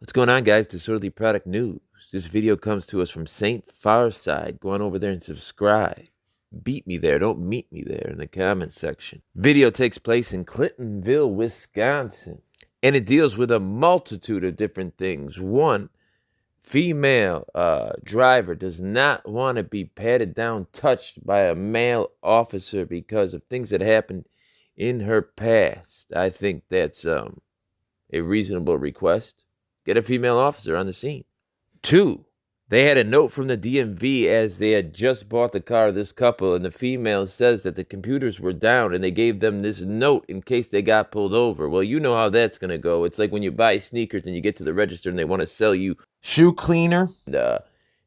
What's going on, guys? Disorderly Product News. This video comes to us from St. Farside. Go on over there and subscribe. Beat me there. Don't meet me there in the comment section. Video takes place in Clintonville, Wisconsin. And it deals with a multitude of different things. One, female driver does not want to be patted down, touched by a male officer because of things that happened in her past. I think that's a reasonable request. Get a female officer on the scene. 2, they had a note from the DMV as they had just bought the car of this couple, and the female says that the computers were down, and they gave them this note in case they got pulled over. Well, you know how that's going to go. It's like when you buy sneakers and you get to the register and they want to sell you shoe cleaner,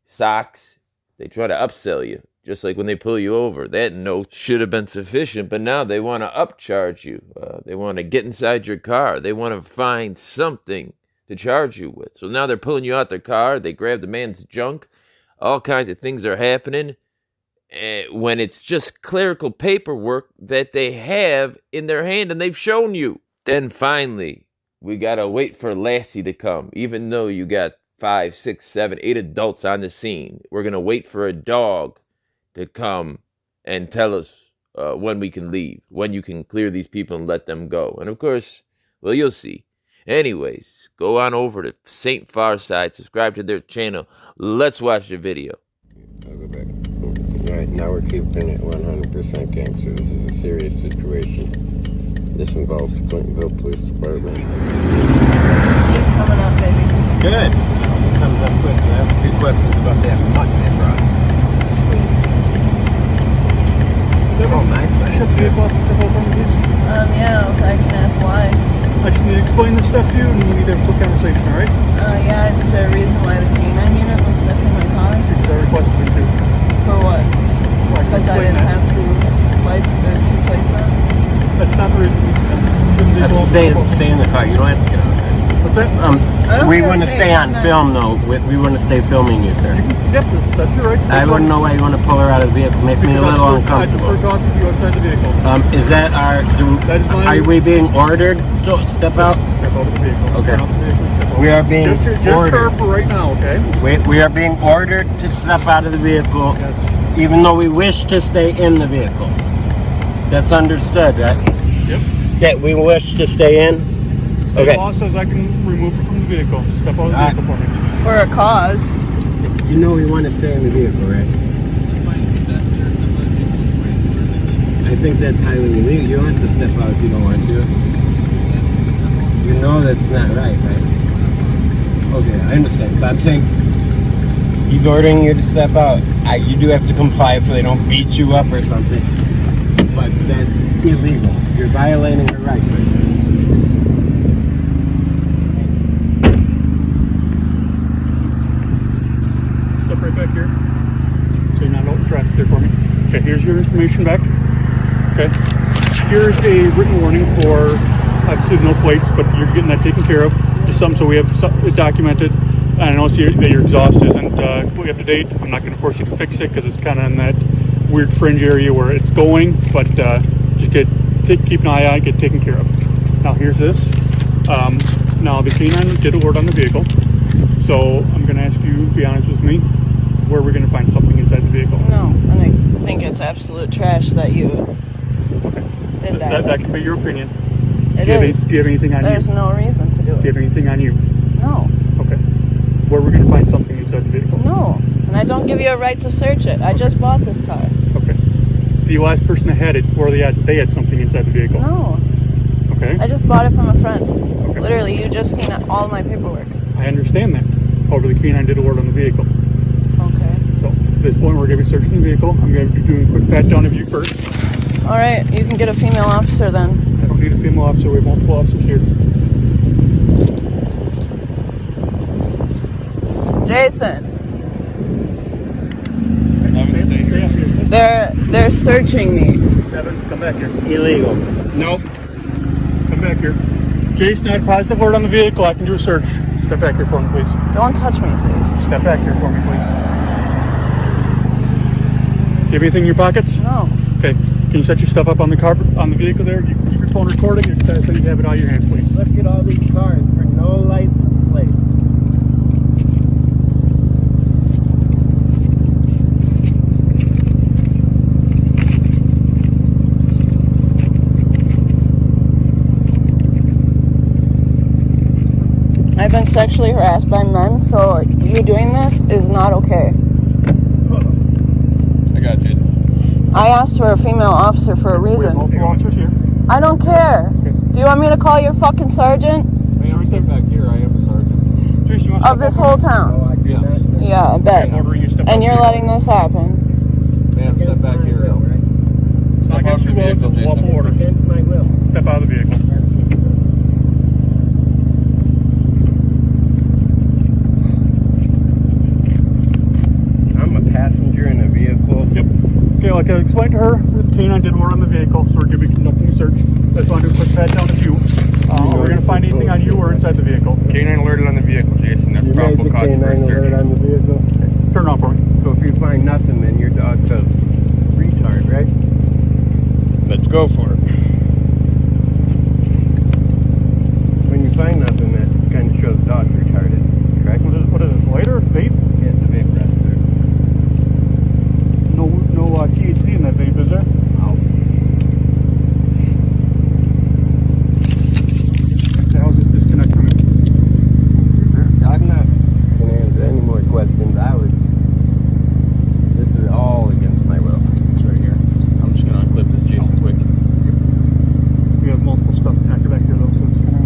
socks. They try to upsell you, just like when they pull you over. That note should have been sufficient, but now they want to upcharge you. They want to get inside your car. They want to find something to charge you with. So now they're pulling you out their car. They grab the man's junk. All kinds of things are happening when it's just clerical paperwork that they have in their hand and they've shown you. Then finally, we got to wait for Lassie to come. Even though you got 5, 6, 7, 8 adults on the scene, we're going to wait for a dog to come and tell us when we can leave, when you can clear these people and let them go. And of course, well, you'll see. Anyways, go on over to St. Farside, subscribe to their channel. Let's watch the video. I'll go back. All right, now we're keeping it 100% gangster. This is a serious situation. This involves the Clintonville Police Department. He's coming up, baby. Good. Comes up quick. I have a few questions about that mutton they brought. Please. Oh, nice. Shut the vehicle up and step over me, please. Yeah, I can ask why. I just need to explain this stuff to you and we need to have a quick conversation, alright? Yeah, is there a reason why the canine unit was sniffing my car? Because I requested it too. For what? Well, Because I didn't have two plates on? That's not the reason we Stay in the car. You don't have to get out of there. What's that? We want to stay on film, though. We want to stay filming you, sir. Yep, that's your right. I wouldn't know why you want to pull her out of the vehicle. Make me a little uncomfortable. I prefer talking to you outside the vehicle. Is that are we being ordered to step out? Step out of the vehicle. Okay. Step out of the vehicle. Step out. We are being just ordered. for right now, okay? We are being ordered to step out of the vehicle, even though we wish to stay in the vehicle. That's understood, right? Yep. That we wish to stay in? State law says I can remove her from the vehicle. Step out of the vehicle for me. For a cause. You know we want to stay in the vehicle, right? I think that's highly illegal. You don't have to step out if you don't want to. You know that's not right? Okay, I understand. But I'm saying he's ordering you to step out. You do have to comply so they don't beat you up or something. But that's illegal. You're violating her rights right there. Step right back here. So you're not out in traffic there for me. Okay, here's your information back. Okay. Here's a written warning for obviously no plates, but you're getting that taken care of. Just something so we have it documented. And I know that your exhaust isn't completely up to date. I'm not going to force you to fix it because it's kind of in that weird fringe area where it's going, but just keep an eye on it, get taken care of. Now here's this. Now the canine did a word on the vehicle, so I'm going to ask you to be honest with me. Where are we going to find something inside the vehicle? No, and I think it's absolute trash that you did that. That could be your opinion. It do is. you have anything on There's you? no reason to do it. Do you have anything on you? No. Okay. Where are we going to find something inside the vehicle? No. And I don't give you a right to search it. I just bought this car. Okay. The last person that had it, where they had something inside the vehicle? No. Okay. I just bought it from a friend. Okay. Literally, you just seen all my paperwork. I understand that. However, the canine did a word on the vehicle. Okay. So at this point, we're going to be searching the vehicle. I'm going to be doing a quick pat down of you first. All right, you can get a female officer then. I don't need a female officer. We have multiple officers here. Jason, Yeah. they're searching me. Devin, come back here. Illegal. Nope. Come back here. Jason, I had a positive word on the vehicle. I can do a search. Step back here for me, please. Don't touch me, please. Step back here for me, please. Do you have anything in your pockets? No. Okay. Can you set your stuff up on the car, on the vehicle there? You keep your phone recording. So you have it out of your hands, please. Look at all these cars for no license plate. I've been sexually harassed by men, so you doing this is not okay. I got it, Jason. I asked for a female officer for a We have reason. multiple officers here. I don't care. Do you want me to call your fucking sergeant Ma'am, step back here. I am a sergeant. Jason, you want of this whole town? Yes. Yeah, I bet. And you're letting this happen. Ma'am, step back here. Step out of the vehicle, Jason. Against my will. Step out of the vehicle. I'm a passenger in a vehicle. Yep. Okay, like I explained to her, the canine did more on the vehicle, so we're going to be conducting a search. I just want to do a quick pat down of you. Are we going to find anything on you or inside the vehicle? Canine alerted on the vehicle, Jason. That's You made probable the cause for a canine alert search. on the vehicle. Turn it on for me. So if you find nothing, then your dog's a retard, right? Let's go for it. When you find nothing, that kind of shows dog's retarded, correct? What is this, lighter? Vape? Yeah, it's a vape register. No THC in that vape, is there? Oh. How's this disconnect from it? I'm not going to answer any more questions. This is all against my will. It's right here. I'm just going to unclip this, Jason, quick. We have multiple stuff packed back here, though, so it's going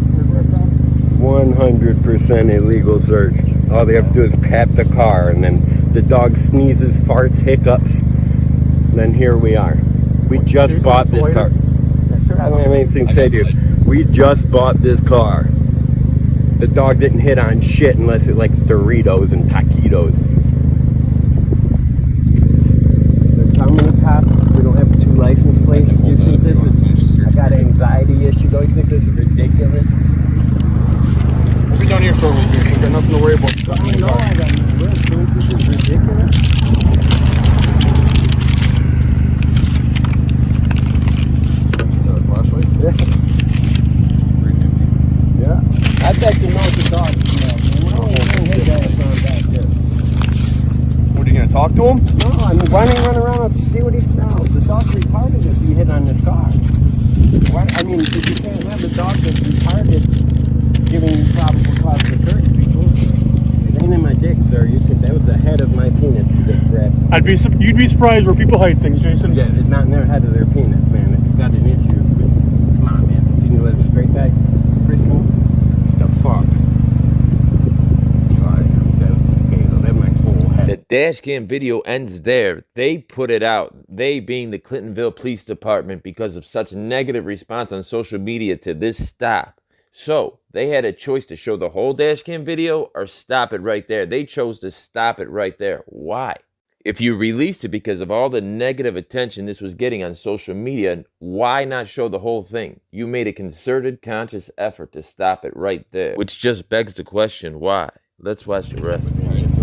to 100% illegal search. All they have to do is pat the car, and then the dog sneezes, farts, hiccups. Then here we are. We just bought this car. Sure, I don't have anything to say to you. We just bought this car. The dog didn't hit on shit unless it likes Doritos and taquitos. They're coming to cop. We don't have 2 license plates. You think this is? I got an anxiety issue. Don't you think this is ridiculous? We'll be down here shortly, Jason. Got nothing to worry about. I know I got no work. Don't you think this is ridiculous? Flashlight? Yeah. Yeah. I bet you know the dog smells. No, his ass on back there. What, are you going to talk to him? No, I mean, why don't you run around and see what he smells? The dog's retarded if he hit on this car. Why, I mean, if you can't have the dog that's retarded giving you probable cause for search, it ain't in my dick, sir. You could, that was the head of my penis you just grabbed. You'd be surprised where people hide things, Jason. Yeah, it's not in their head of their penis, man. If you got an issue, come on, man. Can you let it straight back? Frisks? The fuck? Sorry, that's my whole head. The dash cam video ends there. They put it out, they being the Clintonville Police Department, because of such negative response on social media to this stop. So they had a choice to show the whole dash cam video or stop it right there. They chose to stop it right there. Why? If you released it because of all the negative attention this was getting on social media, why not show the whole thing? You made a concerted, conscious effort to stop it right there, which just begs the question, why? Let's watch the rest.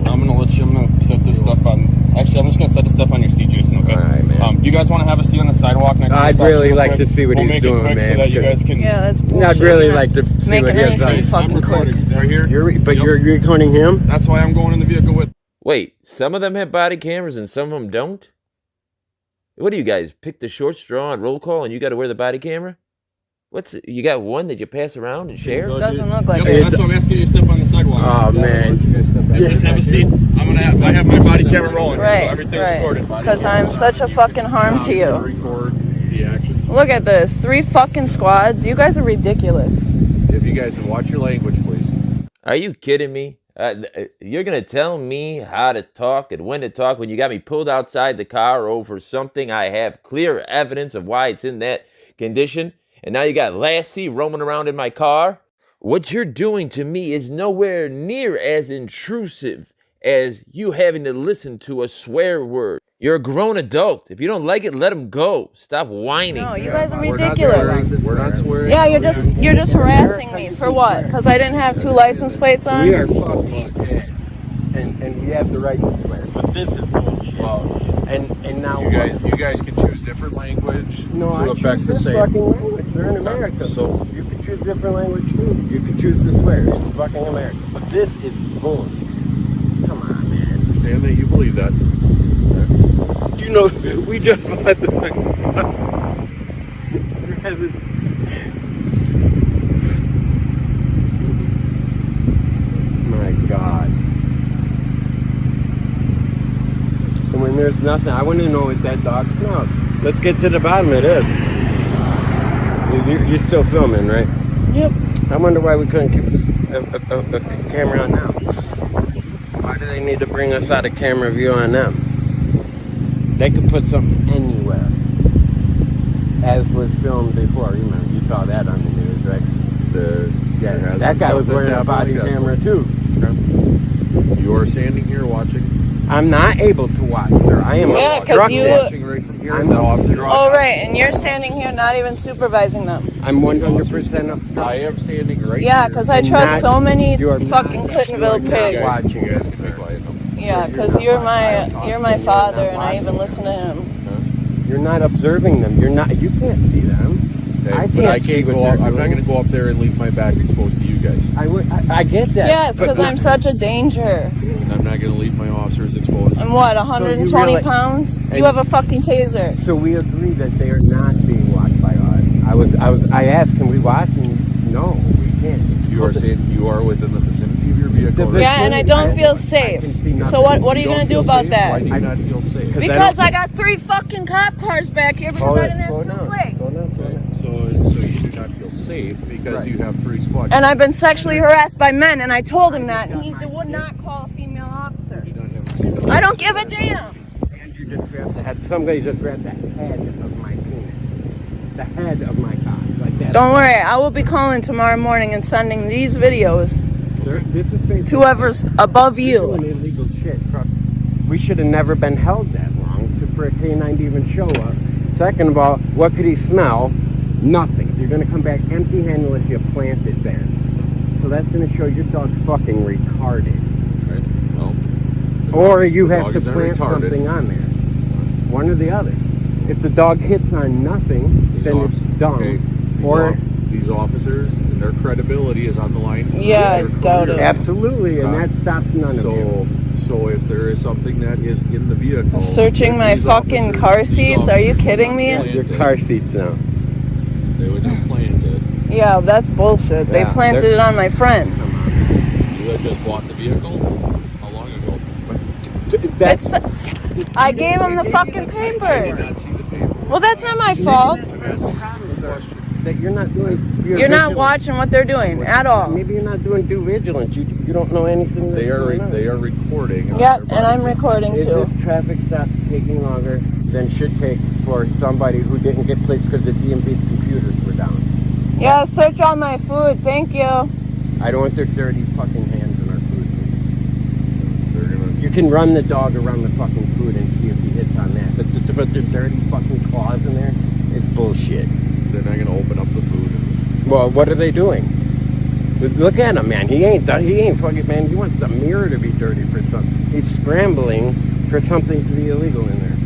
I'm going to set this stuff on. Actually, I'm just going to set this stuff on your seat, Jason, okay? All right, man. Do you guys want to have a seat on the sidewalk next to I'd this officer really real like quick? to see what he's doing, We'll make it quick man, so that you because- guys can... Yeah, that's bullshit. I'd really You're like not to see making what he has anything done. fucking I'm quick. recording right here. You're recording him? That's why I'm going in the vehicle with... Wait, some of them have body cameras and some of them don't? What do you guys, pick the short straw and roll call and you got to wear the body camera? You got one that you pass around and share? Doesn't look like Yep, it. that's why I'm asking you to step on the sidewalk. Oh, man. Just have a seat. I have my body camera rolling, so Right, everything's right. recorded. Because I'm such a fucking harm to you. Record the actions. Look at this. 3 fucking squads. You guys are ridiculous. If you guys can watch your language, please. Are you kidding me? You're going to tell me how to talk and when to talk when you got me pulled outside the car over something I have clear evidence of why it's in that condition? And now you got Lassie roaming around in my car? What you're doing to me is nowhere near as intrusive as you having to listen to a swear word. You're a grown adult. If you don't like it, let him go. Stop whining. No, you guys are ridiculous. We're not swearing. Yeah, you're just harassing me for what? Because I didn't have 2 license plates on? We are fucking ass. And we have the right to swear. But this is bullshit. Well, and now you guys can choose different language No, to I affect choose the this same. fucking language. They're in America. So- you can choose different language too. You can choose to swear. It's fucking America. But this is bullshit. Come on, man. Understand that you believe that. You know, we just let the and there's nothing. I want to know what that dog smelled. Let's get to the bottom of this. You're still filming, right? Yep. I wonder why we couldn't keep a camera on now. Why do they need to bring us out of camera view on them? They could put something anywhere. As was filmed before, you saw that on the news, right? That guy was wearing a body camera too. You are standing here watching. I'm not able to watch, sir. I am Yeah, 'cause obstructed. you- Watching right from here. I'm obstructed. Oh, right, and you're standing here not even supervising them. I'm 100% obstructed. I am standing right Yeah, here. because I And trust so many you are fucking not- Clintonville you are not pigs. watching You guys us, can be sir. quiet now. Yeah, because you're my father, and I even listen to him. You're not observing them. You can't see them. Okay, but I can't go up. I'm not going to go up there and leave my back exposed to you guys. I get that. Yes, but because I'm such a danger. And I'm not going to leave my officers exposed. I'm what, 120 realize- pounds? and- You have a fucking taser. So we agree that they are not being watched by us. I asked, can we watch? And no, we can't. You are saying you are within the vicinity of your vehicle. The Yeah, and I don't feel I safe. can see nothing. So what are you don't gonna do feel about safe? that? Why do you not feel safe? Because I got 3 fucking cop cars back here because I didn't have 2 plates. Okay, so you do not feel safe because Right. you have 3 squad. And I've been sexually harassed by men, and I told him that, and he would not call a female officer. You don't have I don't give a damn. Andrew just grabbed the head. Somebody just grabbed the head of my penis. The head of my cock. Like that. Don't worry, I will be calling tomorrow morning and sending these videos This is basically to whoever's above doing you. illegal shit. We should have never been held that long for a canine to even show up. Second of all, what could he smell? Nothing. You're going to come back empty-handed unless you plant it there. So that's going to show your dog's fucking retarded. Right. Well, Or you the have dog to isn't plant retarded. something on there. One or the other. If the dog hits on nothing, These then it's dumb. okay, Or these officers and their credibility is on the line. for Yeah, I their doubt career. it. absolutely, and that stops none of you. So if there is something that is in the vehicle, Searching that my these fucking officers- car these seats? Are you officers kidding would me? not Your plant it. car seats now. They would have planned it. Yeah, that's bullshit. They Yeah, planted they're- it on my friend. You had just bought the vehicle. How long ago? That's I gave him the fucking I did papers. not see the paper. Well, that's not my fault. I'm asking you some questions. that you're not doing. You're not vigilant. watching what they're doing at all. Maybe you're not doing due vigilance. You don't know anything. They that's are going on. they are recording. on Yep, their and I'm body. recording Is too. this traffic stop taking longer than should take for somebody who didn't get plates because the DMV's computers were down? Yeah, search all my food. Thank you. I don't want their dirty fucking hands in our food. They're gonna. You can run the dog around the fucking food and see if he hits on that. But to put their dirty fucking claws in there, it's bullshit. They're not gonna open up the food. Well, what are they doing? Look at him, man. He ain't fucking, man. He wants the mirror to be dirty for something. He's scrambling for something to be illegal in there.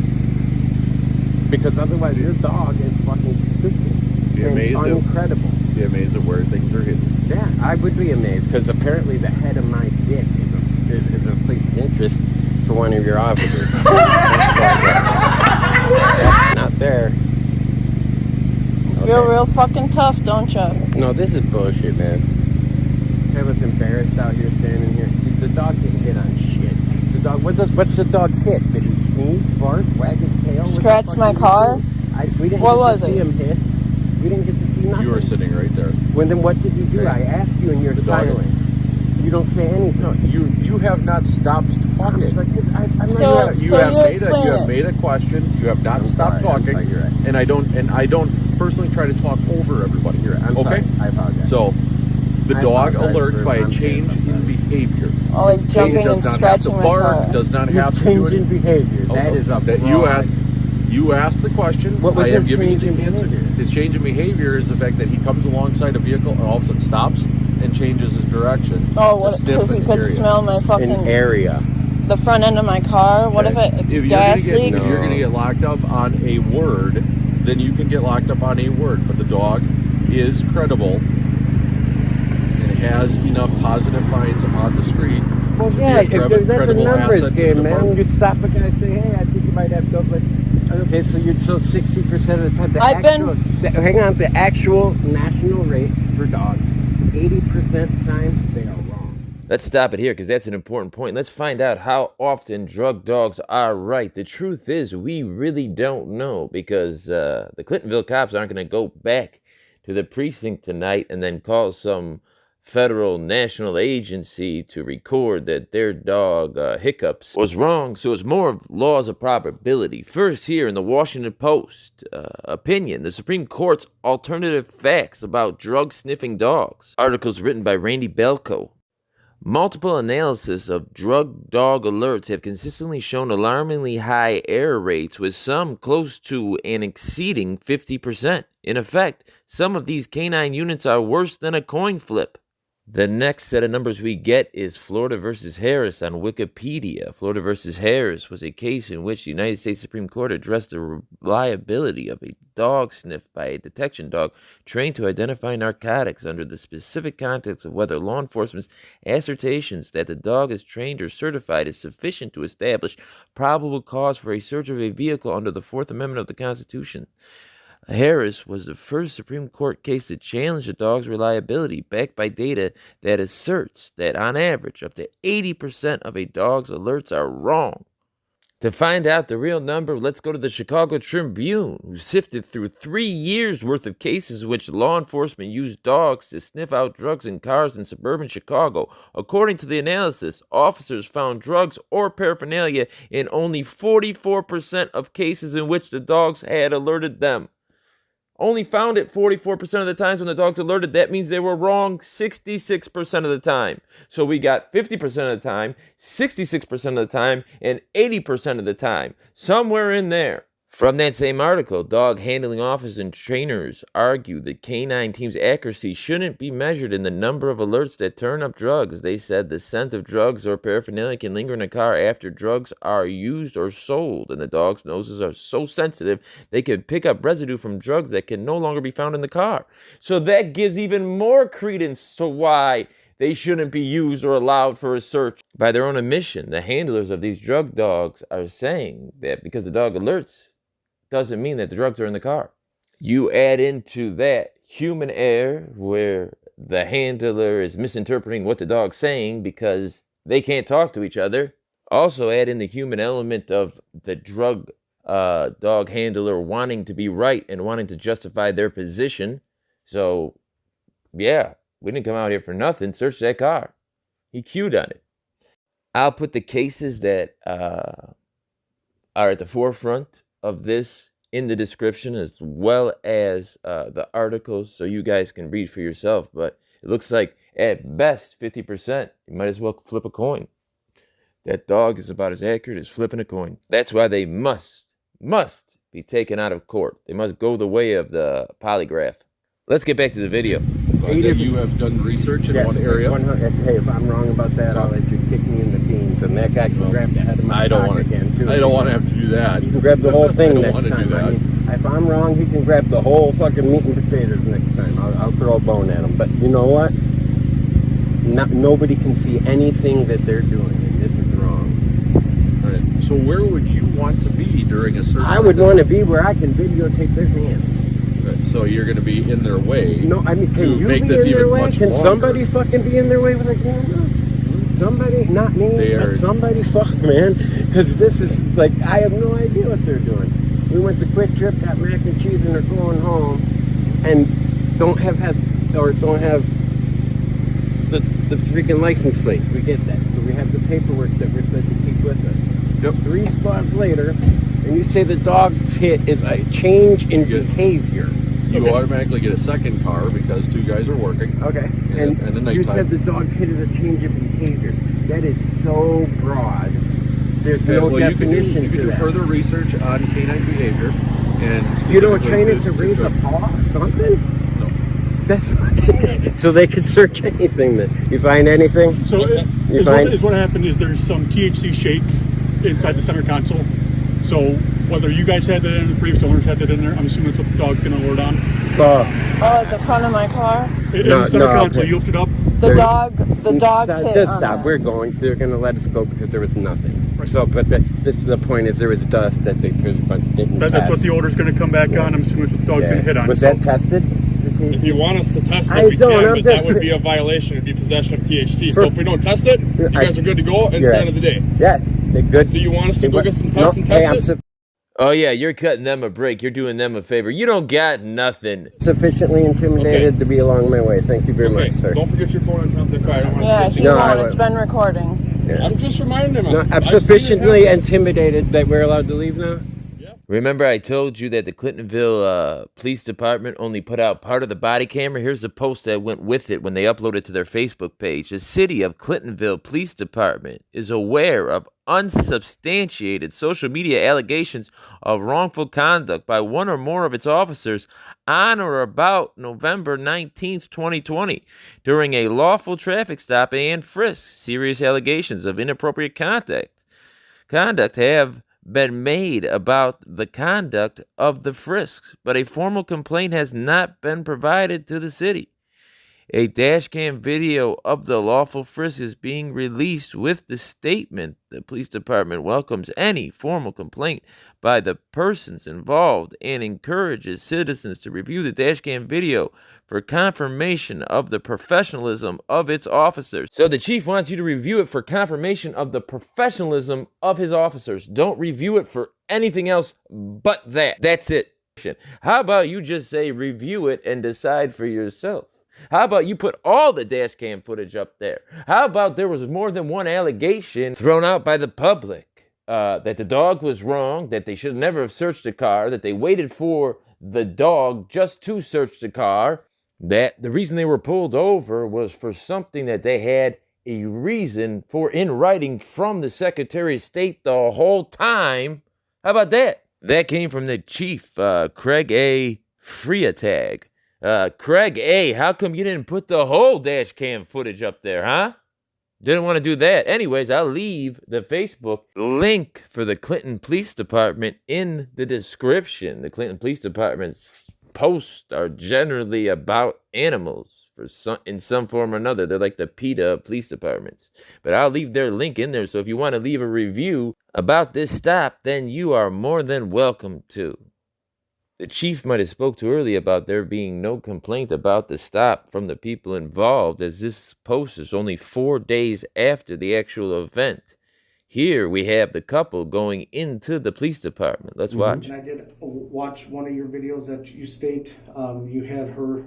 Because otherwise, your dog is fucking stupid. Be and amazed if- incredible. Be amazed at where things are hidden. Yeah, I would be amazed because apparently the head of my dick is a place of interest for one of your officers. That's not there. You feel real fucking tough, don't you? No, this is bullshit, man. I was embarrassed out here standing here. The dog didn't hit on shit. The dog. What's the dog's hit? Did he sneeze, fart, wag his tail? What the Scratch fuck my did he car? do? We didn't What get was to see it? him hit. We didn't get to see nothing. You were sitting right there. Well, then what did you do? I asked you, and you're The dog- silent. You don't say anything. No, you have not stopped talking. It's like, I'm not. So- You have explain you have it. made a question. You have not I'm stopped sorry, I'm talking. sorry, you're right. And I don't personally try to talk over everybody. I'm okay. sorry. I apologize. So the I dog apologize alerts for by a my change mistake. in behavior. Oh, like jumping It does and not scratching have my to bark. car. Does not His have to do change in it. behavior. That is a that you asked the question. What was I am his giving you change the in answer. behavior? His change in behavior is the fact that he comes alongside a vehicle and all of a sudden stops and changes his direction. Oh, to what? sniff Because he an could area. smell my An fucking area. the front end of my car. What if Okay. it If gas leak? If you're going to get locked up on a word, then you can get locked up on a word. But the dog is credible and has enough positive finds on the street. Well, to be yeah, a if that's a credible numbers asset to game, the man. department. You stop a guy and say, hey, I think you might have dope. Okay, so 60% of the time, hang on, the actual national rate for dogs, 80% of the time, they are wrong. Let's stop it here because that's an important point. Let's find out how often drug dogs are right. The truth is we really don't know because the Clintonville cops aren't going to go back to the precinct tonight and then call some federal national agency to record that their dog Hiccups was wrong. So it's more of laws of probability. First, here in the Washington Post opinion, the Supreme Court's alternative facts about drug sniffing dogs. Articles written by Randy Belko. Multiple analysis of drug dog alerts have consistently shown alarmingly high error rates, with some close to and exceeding 50%. In effect, some of these canine units are worse than a coin flip. The next set of numbers we get is Florida versus Harris on Wikipedia. Florida versus Harris was a case in which the United States Supreme Court addressed the reliability of a dog sniff by a detection dog trained to identify narcotics under the specific context of whether law enforcement's assertions that the dog is trained or certified is sufficient to establish probable cause for a search of a vehicle under the Fourth Amendment of the Constitution. Harris was the first Supreme Court case to challenge the dog's reliability, backed by data that asserts that, on average, up to 80% of a dog's alerts are wrong. To find out the real number, let's go to the Chicago Tribune, who sifted through 3 years' worth of cases in which law enforcement used dogs to sniff out drugs in cars in suburban Chicago. According to the analysis, officers found drugs or paraphernalia in only 44% of cases in which the dogs had alerted them. Only found it 44% of the times when the dogs alerted. That means they were wrong 66% of the time. So we got 50% of the time, 66% of the time, and 80% of the time. Somewhere in there. From that same article, dog handling officers and trainers argue the canine team's accuracy shouldn't be measured in the number of alerts that turn up drugs. They said the scent of drugs or paraphernalia can linger in a car after drugs are used or sold, and the dog's noses are so sensitive they can pick up residue from drugs that can no longer be found in the car. So that gives even more credence to why they shouldn't be used or allowed for a search. By their own admission, the handlers of these drug dogs are saying that because the dog alerts doesn't mean that the drugs are in the car. You add into that human error where the handler is misinterpreting what the dog's saying because they can't talk to each other. Also add in the human element of the drug dog handler wanting to be right and wanting to justify their position. So, yeah, we didn't come out here for nothing. Search that car. He queued on it. I'll put the cases that are at the forefront of this in the description, as well as the articles, so you guys can read for yourself. But it looks like at best 50%. You might as well flip a coin. That dog is about as accurate as flipping a coin. That's why they must be taken out of court. They must go the way of the polygraph. Let's get back to the video. You have done research in one area. Hey, if I'm wrong about that, I'll let you kick me in the beans, and that guy can grab the head of my sock again, too. I don't want to have to do that. You can grab the whole thing next I don't want to do time. that. I mean, if I'm wrong, he can grab the whole fucking meat and potatoes next time. I'll throw a bone at him. But you know what? Nobody can see anything that they're doing, and this is wrong. All right. So where would you want to be during a search? I would want to be where I can videotape their hands. So you're going to be in their way. No, I mean, can you make be this in their even way? much Can longer. somebody fucking be in their way with a camera? Somebody, not me, but somebody, fuck, man. Because this is like, I have no idea what they're doing. We went to Quick Trip, got mac and cheese, and they're going home, and don't have the freaking license plate. We get that. So we have the paperwork that we're supposed to keep with us. Yep. 3 spots later, and you say the dog's hit is a change in behavior. You automatically get a second car because 2 guys are working. Okay. And the nighttime. You said the dog's hit is a change of behavior. That is so broad. There's no definition you can do that. further research on canine behavior. And You don't train it to raise a paw or something? No. That's so they could search anything then. You find anything? So You find? what happened is there's some THC shake inside the center console. So whether you guys had that in, the previous owners had that in there, I'm assuming that's what the dog's going to alert on. Oh, at the front of my car? In the center console, you lift it up. The dog hit Just on stop. it. We're going. They're going to let us go because there was nothing. So, but this is the point is there was dust that they could, but didn't That's pass. what the odor's going to come back on. I'm assuming that's what the dog's going to hit on. Was that tested? The THC. If you want us to test it, I we don't, can, I'm but just that would be a violation. It'd be possession of THC. So if we don't test it, you guys are good to go. It's the end of the day. Yeah, they're good. So you want us to go get some tests and test it? Oh yeah, you're cutting them a break. You're doing them a favor. You don't got nothing. Sufficiently intimidated to be along my way. Thank you very much, sir. Don't forget your phone on top of the car. I don't want Yeah, to he's No, on. I It's been recording. Yeah. I'm just reminding him. No, I'm I've seen it sufficiently happen. intimidated that we're allowed to leave now. Remember I told you that the Clintonville Police Department only put out part of the body camera? Here's a post that went with it when they uploaded it to their Facebook page. The city of Clintonville Police Department is aware of unsubstantiated social media allegations of wrongful conduct by one or more of its officers on or about November 19th, 2020, during a lawful traffic stop and frisk. Serious allegations of inappropriate conduct have been made about the conduct of the frisks, but a formal complaint has not been provided to the city. A dashcam video of the lawful frisk is being released with the statement the police department welcomes any formal complaint by the persons involved and encourages citizens to review the dashcam video for confirmation of the professionalism of its officers. So the chief wants you to review it for confirmation of the professionalism of his officers. Don't review it for anything else but that. That's it. How about you just say review it and decide for yourself? How about you put all the dash cam footage up there? How about there was more than one allegation thrown out by the public that the dog was wrong, that they should never have searched the car, that they waited for the dog just to search the car, that the reason they were pulled over was for something that they had a reason for in writing from the Secretary of State the whole time. How about that? That came from the chief, Craig A. Freitag. Craig A., how come you didn't put the whole dash cam footage up there, huh? Didn't want to do that. Anyways, I'll leave the Facebook link for the Clinton Police Department in the description. The Clinton Police Department's posts are generally about animals in some form or another. They're like the PETA of police departments. But I'll leave their link in there, so if you want to leave a review about this stop, then you are more than welcome to. The chief might have spoke too early about there being no complaint about the stop from the people involved, as this post is only 4 days after the actual event. Here we have the couple going into the police department. Let's watch. And I did watch one of your videos that you state you had her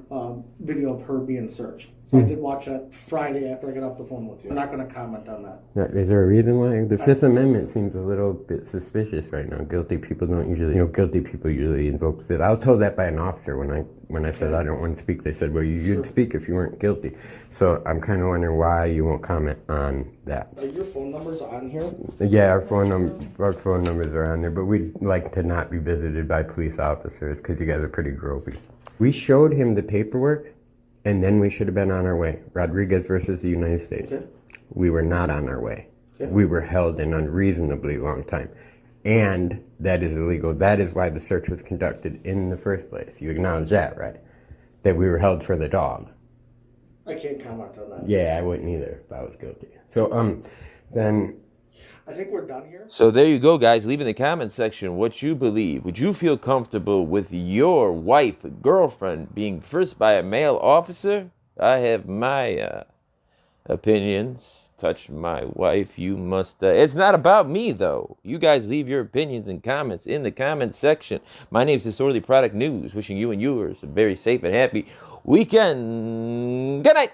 video of her being searched. So I did watch that Friday after I got off the phone with you. I'm not going to comment on that. Is there a reason why? The Fifth Amendment seems a little bit suspicious right now. Guilty people usually invoke it. I was told that by an officer when I said I don't want to speak. They said, well, you'd speak if you weren't guilty. So I'm kind of wondering why you won't comment on that. Are your phone numbers on here? Yeah, our phone numbers are on there, but we'd like to not be visited by police officers because you guys are pretty gropey. We showed him the paperwork, and then we should have been on our way. Rodriguez versus the United States. Okay. We were not on our way. Okay. We were held an unreasonably long time. And that is illegal. That is why the search was conducted in the first place. You acknowledge that, right? That we were held for the dog. I can't comment on that. Yeah, I wouldn't either if I was guilty. So, then... I think we're done here. So there you go, guys. Leave in the comment section what you believe. Would you feel comfortable with your wife, girlfriend, being frisked by a male officer? I have my opinions. Touch my wife, you must... It's not about me, though. You guys leave your opinions and comments in the comment section. My name is Disorderly Product News, wishing you and yours a very safe and happy weekend. Good night.